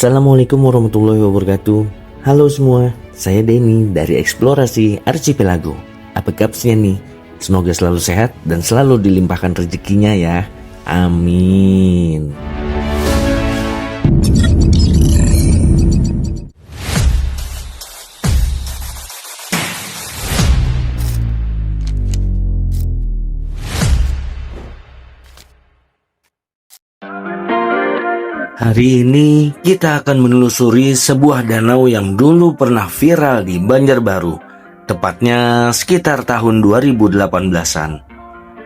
Assalamualaikum warahmatullahi wabarakatuh. Halo semua, saya Denny dari Eksplorasi Archipelago. Apa kabarnya nih? Semoga selalu sehat dan selalu dilimpahkan rezekinya ya. Amin. Hari ini kita akan menelusuri sebuah danau yang dulu pernah viral di Banjarbaru, tepatnya sekitar tahun 2018-an.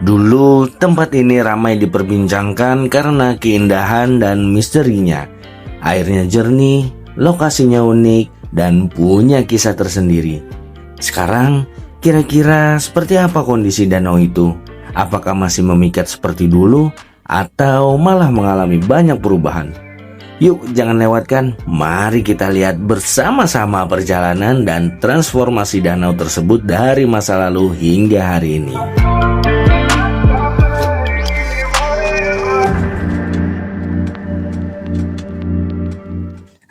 Dulu tempat ini ramai diperbincangkan karena keindahan dan misterinya. Airnya jernih, lokasinya unik, dan punya kisah tersendiri. Sekarang, kira-kira seperti apa kondisi danau itu? Apakah masih memikat seperti dulu? Atau malah mengalami banyak perubahan? Yuk jangan lewatkan, mari kita lihat bersama-sama perjalanan dan transformasi danau tersebut dari masa lalu hingga hari ini.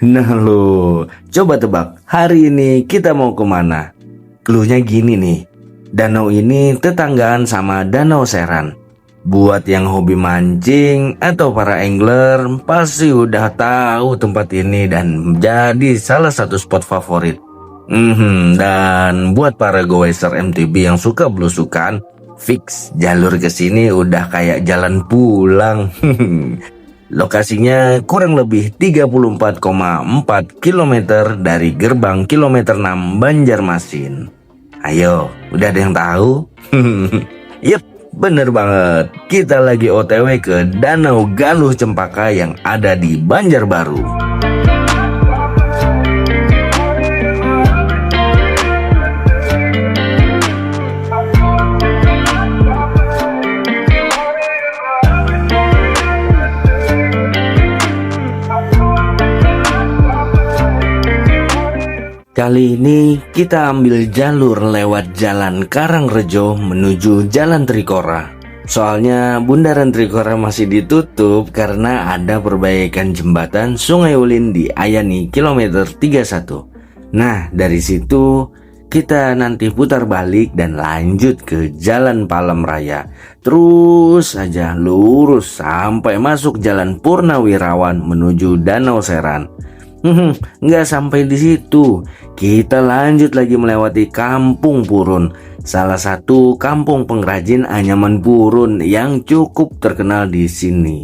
Nah lo, coba tebak, hari ini kita mau kemana? Cluenya gini nih, danau ini tetanggaan sama Danau Seran. Buat yang hobi mancing atau para angler pasti udah tahu tempat ini dan jadi salah satu spot favorit. Dan buat para goeser MTB yang suka belusukan, fix jalur ke sini udah kayak jalan pulang. Lokasinya kurang lebih 34,4 km dari gerbang kilometer 6 Banjarmasin. Ayo, udah ada yang tahu? Yep. Bener banget, kita lagi OTW ke Danau Galuh Cempaka yang ada di Banjarbaru. Kali ini kita ambil jalur lewat Jalan Karangrejo menuju Jalan Trikora. Soalnya bundaran Trikora masih ditutup karena ada perbaikan jembatan Sungai Ulin di Ayani kilometer 31. Nah dari situ kita nanti putar balik dan lanjut ke Jalan Palem Raya. Terus aja lurus sampai masuk Jalan Purnawirawan menuju Danau Seran. Nggak sampai di situ, kita lanjut lagi melewati Kampung Purun, salah satu kampung pengrajin anyaman purun yang cukup terkenal di sini.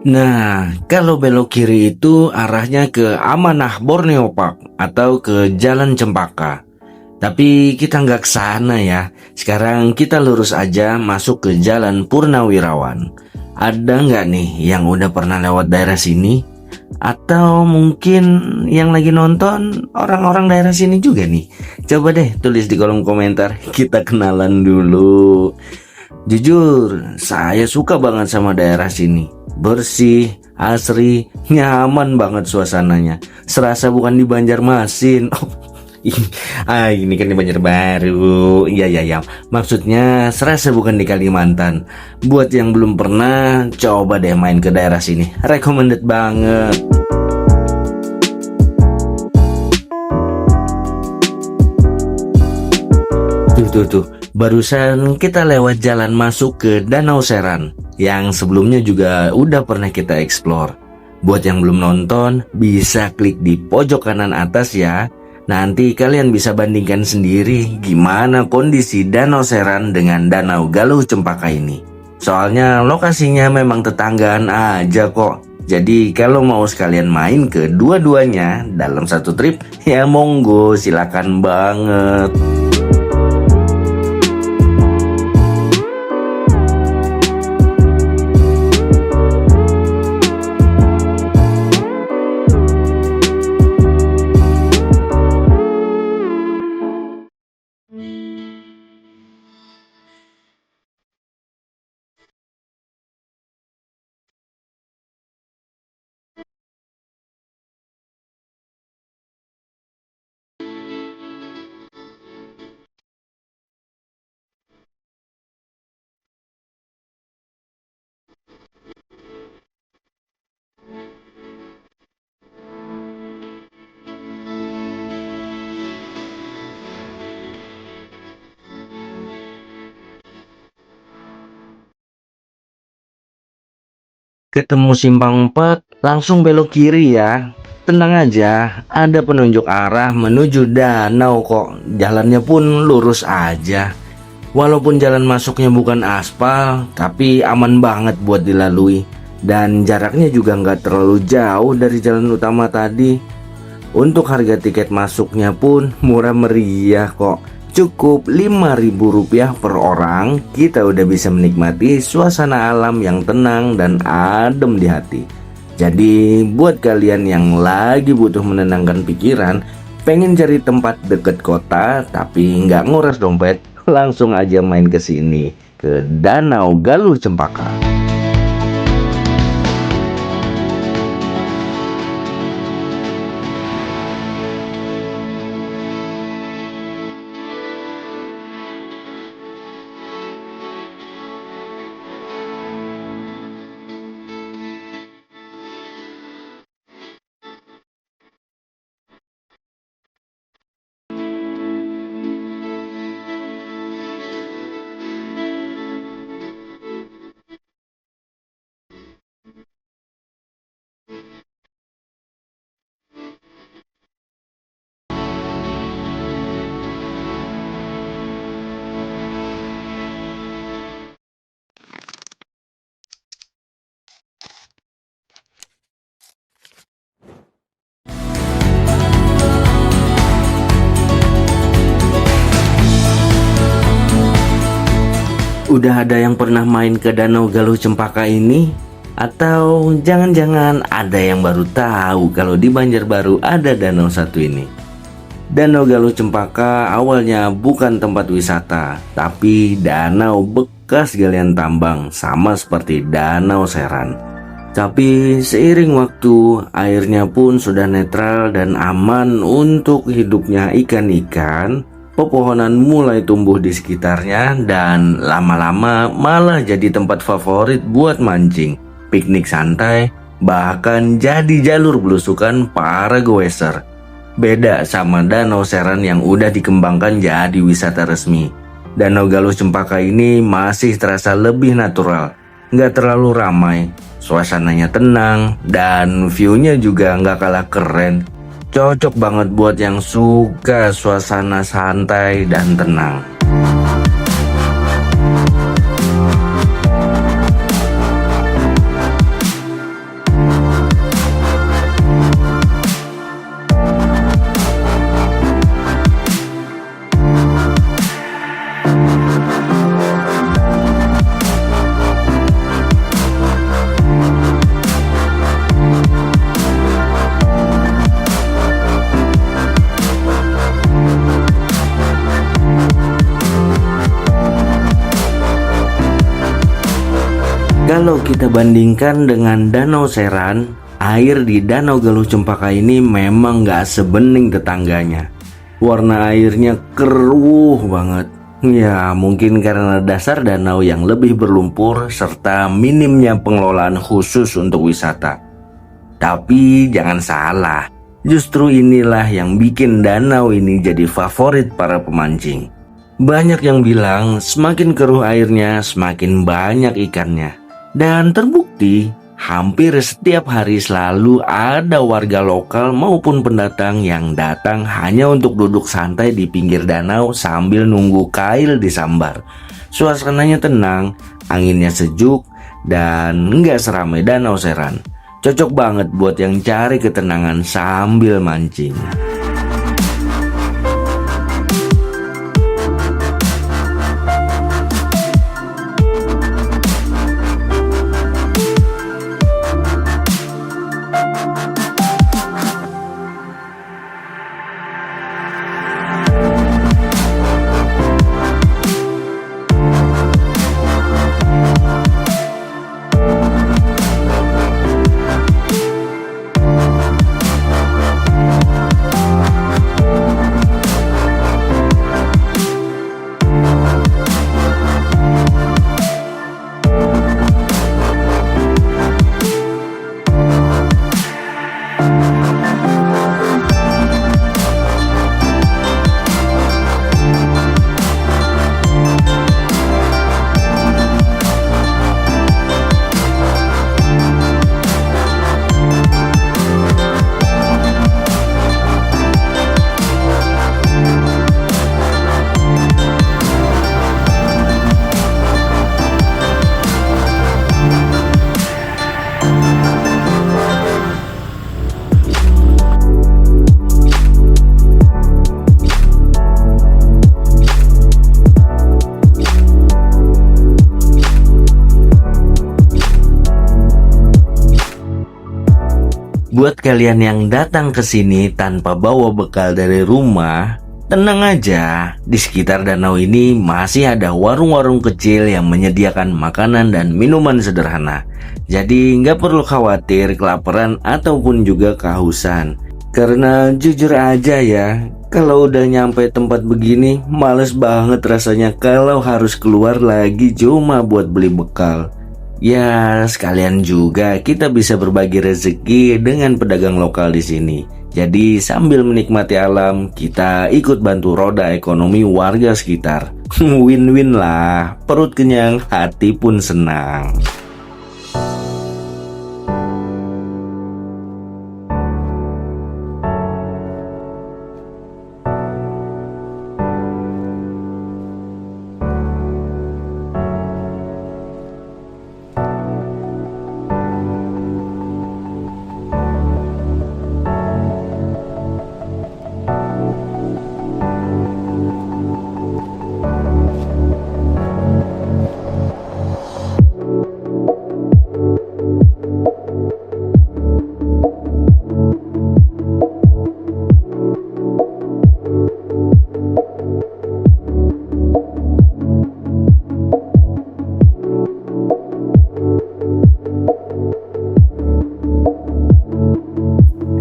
Nah, kalau belok kiri itu arahnya ke Amanah Borneo Park atau ke Jalan Cempaka. Tapi kita nggak ke sana ya. Sekarang kita lurus aja masuk ke Jalan Purnawirawan. Ada nggak nih yang udah pernah lewat daerah sini? Atau mungkin yang lagi nonton orang-orang daerah sini juga nih? Coba deh tulis di kolom komentar, kita kenalan dulu. Jujur, saya suka banget sama daerah sini. Bersih, asri, nyaman banget suasananya. Serasa bukan di Banjarmasin. Ini kan di Banjarbaru. Iya. Maksudnya serasa bukan di Kalimantan. Buat yang belum pernah, coba deh main ke daerah sini. Recommended banget. Tuh. Barusan kita lewat jalan masuk ke Danau Seran yang sebelumnya juga udah pernah kita explore. Buat yang belum nonton, bisa klik di pojok kanan atas ya. Nanti kalian bisa bandingkan sendiri gimana kondisi Danau Seran dengan Danau Galuh Cempaka ini. Soalnya lokasinya memang tetanggaan aja kok. Jadi kalau mau sekalian main ke dua-duanya dalam satu trip, ya monggo, silakan banget. Ketemu simpang 4, langsung belok kiri ya. Tenang aja, ada penunjuk arah menuju danau kok. Jalannya pun lurus aja. Walaupun jalan masuknya bukan aspal, tapi aman banget buat dilalui. Dan jaraknya juga nggak terlalu jauh dari jalan utama tadi. Untuk harga tiket masuknya pun murah meriah kok. Cukup Rp5.000 per orang, kita udah bisa menikmati suasana alam yang tenang dan adem di hati. Jadi buat kalian yang lagi butuh menenangkan pikiran, pengen cari tempat deket kota tapi nggak nguras dompet, langsung aja main ke sini, ke Danau Galuh Cempaka. Udah ada yang pernah main ke Danau Galuh Cempaka ini? Atau jangan-jangan ada yang baru tahu kalau di Banjarbaru ada danau satu ini? Danau Galuh Cempaka awalnya bukan tempat wisata, tapi danau bekas galian tambang, sama seperti Danau Seran. Tapi seiring waktu, airnya pun sudah netral dan aman untuk hidupnya ikan-ikan. Pepohonan mulai tumbuh di sekitarnya dan lama-lama malah jadi tempat favorit buat mancing, piknik santai, bahkan jadi jalur belusukan para goeser. Beda sama Danau Seran yang udah dikembangkan jadi wisata resmi. Danau Galuh Cempaka ini masih terasa lebih natural, nggak terlalu ramai, suasananya tenang, dan view-nya juga nggak kalah keren. Cocok banget buat yang suka suasana santai dan tenang. Kalau kita bandingkan dengan Danau Seran, air di Danau Galuh Cempaka ini memang nggak sebening tetangganya. Warna airnya keruh banget. Ya, mungkin karena dasar danau yang lebih berlumpur serta minimnya pengelolaan khusus untuk wisata. Tapi jangan salah, justru inilah yang bikin danau ini jadi favorit para pemancing. Banyak yang bilang semakin keruh airnya, semakin banyak ikannya. Dan terbukti, hampir setiap hari selalu ada warga lokal maupun pendatang yang datang hanya untuk duduk santai di pinggir danau sambil nunggu kail disambar. Suasananya tenang, anginnya sejuk, dan nggak seramai Danau Seran. Cocok banget buat yang cari ketenangan sambil mancing. Buat kalian yang datang ke sini tanpa bawa bekal dari rumah, tenang aja, di sekitar danau ini masih ada warung-warung kecil yang menyediakan makanan dan minuman sederhana. Jadi nggak perlu khawatir kelaparan ataupun juga kehausan. Karena jujur aja ya, kalau udah nyampe tempat begini, males banget rasanya kalau harus keluar lagi cuma buat beli bekal. Ya, sekalian juga kita bisa berbagi rezeki dengan pedagang lokal di sini. Jadi sambil menikmati alam, kita ikut bantu roda ekonomi warga sekitar. Win-win lah, perut kenyang, hati pun senang.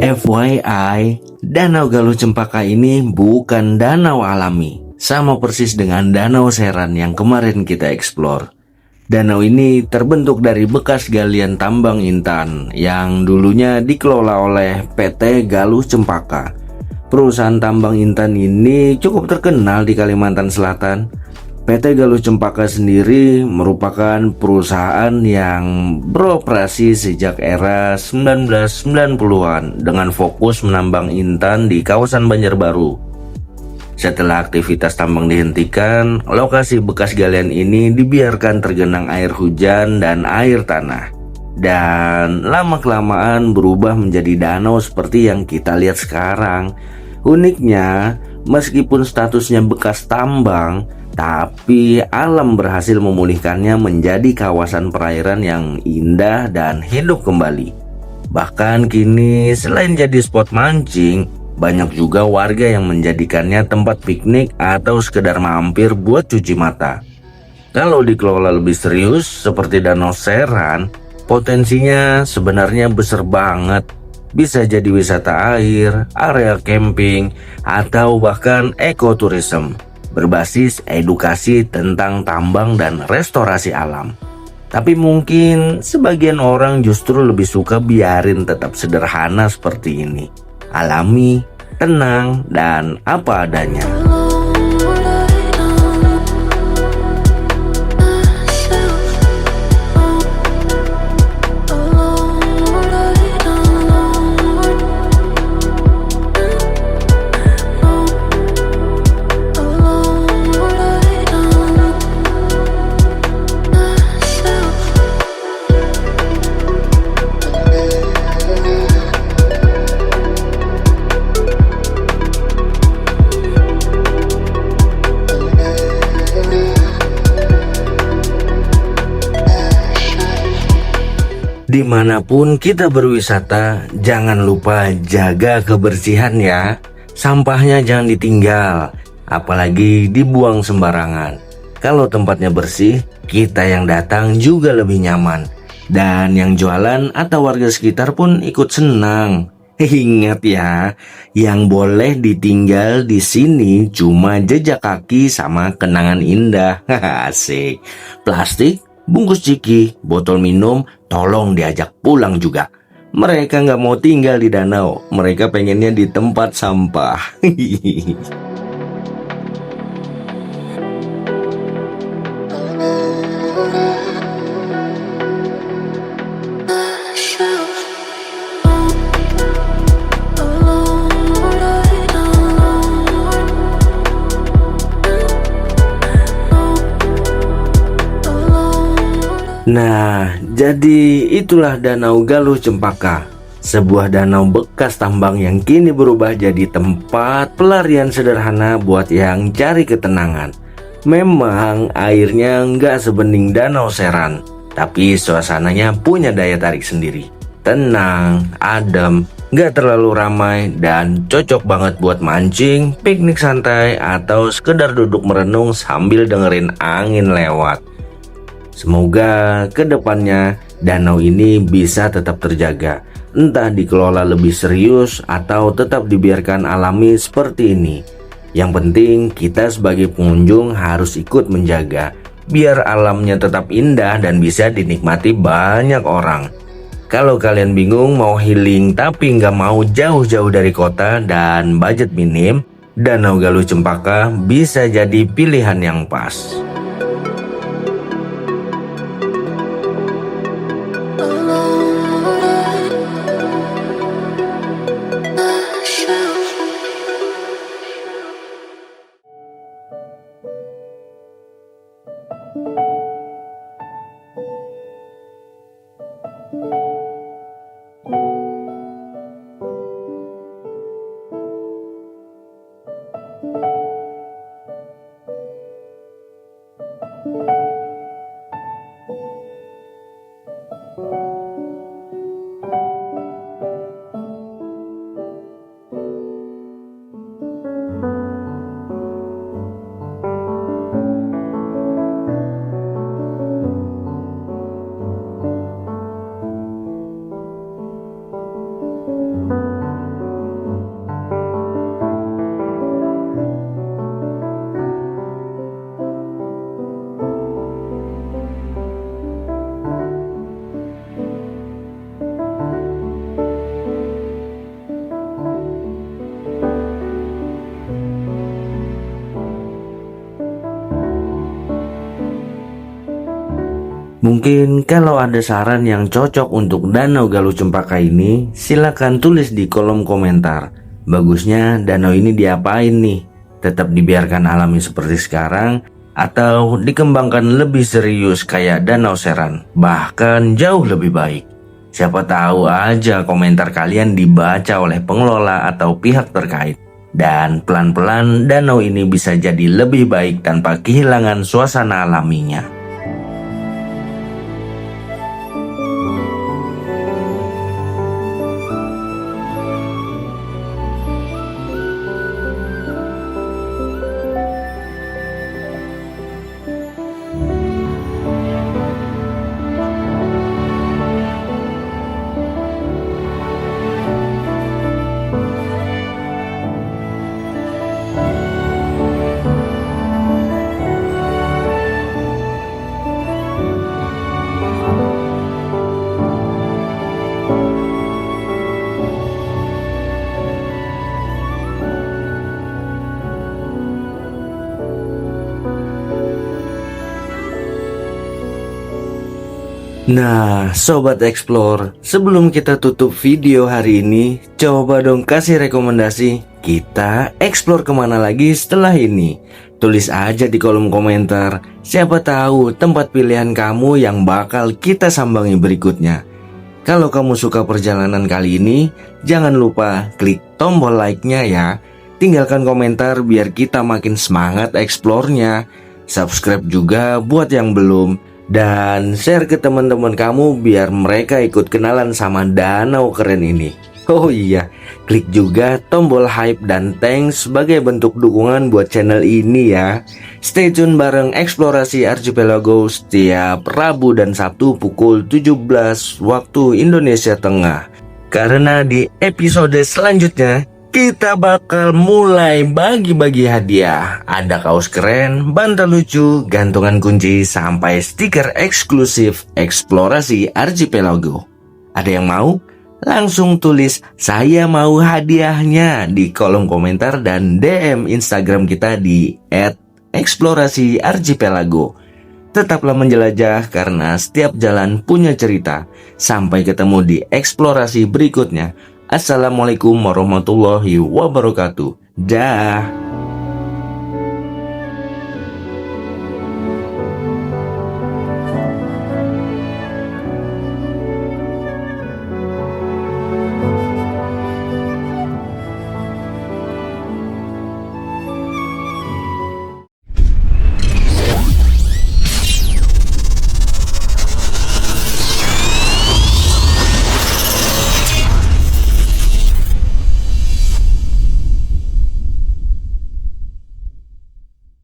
FYI, Danau Galuh Cempaka ini bukan danau alami, sama persis dengan Danau Seran yang kemarin kita eksplor. Danau ini terbentuk dari bekas galian tambang intan yang dulunya dikelola oleh PT Galuh Cempaka. Perusahaan tambang intan ini cukup terkenal di Kalimantan Selatan. PT Galuh Cempaka sendiri merupakan perusahaan yang beroperasi sejak era 1990-an dengan fokus menambang intan di kawasan Banjarbaru. Setelah aktivitas tambang dihentikan, lokasi bekas galian ini dibiarkan tergenang air hujan dan air tanah. Dan lama-kelamaan berubah menjadi danau seperti yang kita lihat sekarang. Uniknya, meskipun statusnya bekas tambang, tapi alam berhasil memulihkannya menjadi kawasan perairan yang indah dan hidup kembali. Bahkan kini selain jadi spot mancing, banyak juga warga yang menjadikannya tempat piknik atau sekedar mampir buat cuci mata. Kalau dikelola lebih serius seperti Danau Seran, potensinya sebenarnya besar banget. Bisa jadi wisata air, area camping, atau bahkan ekoturism berbasis edukasi tentang tambang dan restorasi alam. Tapi mungkin sebagian orang justru lebih suka biarin tetap sederhana seperti ini. Alami, tenang, dan apa adanya. Dimanapun kita berwisata, jangan lupa jaga kebersihan ya. Sampahnya jangan ditinggal, apalagi dibuang sembarangan. Kalau tempatnya bersih, kita yang datang juga lebih nyaman. Dan yang jualan atau warga sekitar pun ikut senang. Ingat ya, yang boleh ditinggal di sini cuma jejak kaki sama kenangan indah. Asik. Plastik, bungkus ciki, botol minum, tolong diajak pulang juga. Mereka nggak mau tinggal di danau, mereka pengennya di tempat sampah. Nah, jadi itulah Danau Galuh Cempaka, sebuah danau bekas tambang yang kini berubah jadi tempat pelarian sederhana buat yang cari ketenangan. Memang airnya nggak sebening Danau Seran, tapi suasananya punya daya tarik sendiri. Tenang, adem, nggak terlalu ramai, dan cocok banget buat mancing, piknik santai, atau sekedar duduk merenung sambil dengerin angin lewat. Semoga kedepannya danau ini bisa tetap terjaga, entah dikelola lebih serius atau tetap dibiarkan alami seperti ini. Yang penting kita sebagai pengunjung harus ikut menjaga, biar alamnya tetap indah dan bisa dinikmati banyak orang. Kalau kalian bingung mau healing tapi nggak mau jauh-jauh dari kota dan budget minim, Danau Galuh Cempaka bisa jadi pilihan yang pas. Mungkin kalau ada saran yang cocok untuk Danau Galuh Cempaka ini, silakan tulis di kolom komentar. Bagusnya danau ini diapain nih? Tetap dibiarkan alami seperti sekarang atau dikembangkan lebih serius kayak Danau Seran, bahkan jauh lebih baik? Siapa tahu aja komentar kalian dibaca oleh pengelola atau pihak terkait. Dan pelan-pelan danau ini bisa jadi lebih baik tanpa kehilangan suasana alaminya. Nah, Sobat Explore, sebelum kita tutup video hari ini, coba dong kasih rekomendasi kita explore kemana lagi setelah ini. Tulis aja di kolom komentar, siapa tahu tempat pilihan kamu yang bakal kita sambangi berikutnya. Kalau kamu suka perjalanan kali ini, jangan lupa klik tombol like-nya ya. Tinggalkan komentar biar kita makin semangat explore-nya. Subscribe juga buat yang belum. Dan share ke teman-teman kamu biar mereka ikut kenalan sama danau keren ini. Oh iya, klik juga tombol hype dan thanks sebagai bentuk dukungan buat channel ini ya. Stay tune bareng Eksplorasi Archipelago setiap Rabu dan Sabtu pukul 17 waktu Indonesia Tengah. Karena di episode selanjutnya kita bakal mulai bagi-bagi hadiah. Ada kaos keren, bantal lucu, gantungan kunci, sampai stiker eksklusif Eksplorasi Archipelago. Ada yang mau? Langsung tulis "saya mau hadiahnya" di kolom komentar dan DM Instagram kita di @eksplorasiarchipelago. Tetaplah menjelajah karena setiap jalan punya cerita. Sampai ketemu di eksplorasi berikutnya. Assalamualaikum warahmatullahi wabarakatuh. Dah.